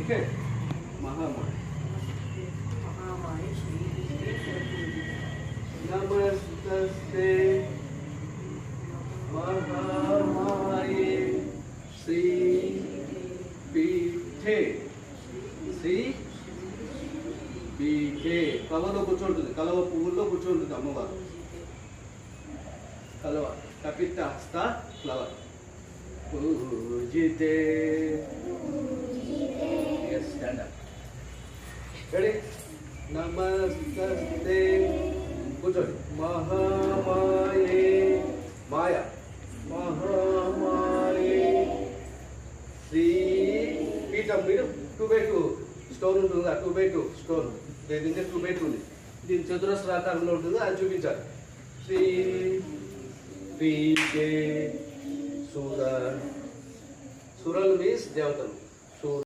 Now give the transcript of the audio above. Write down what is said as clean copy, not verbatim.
okay Mahamaya నమస్తే మహామాయే శ్రీ పీఠే శ్రీ పీఠే కలవలో కూర్చుంటుంది కలవ పువ్వుల్లో కూర్చుంటుంది అమ్మవారు కలవ కపిత హస్త flower పూజితే yes stand up ready నమస్తే కూర్చోండి మహామాయే మాయ మహామాయే శ్రీ పీఠం మీరు 2x2 స్టోన్ ఉంటుంది 2x2 స్టోన్ దీని 2x2 ఉంది దీని చతురస్రాకారంలో ఉంటుంది అది చూపించాలి శ్రీ పీఠే సుర సురలు మీన్స్ దేవతలు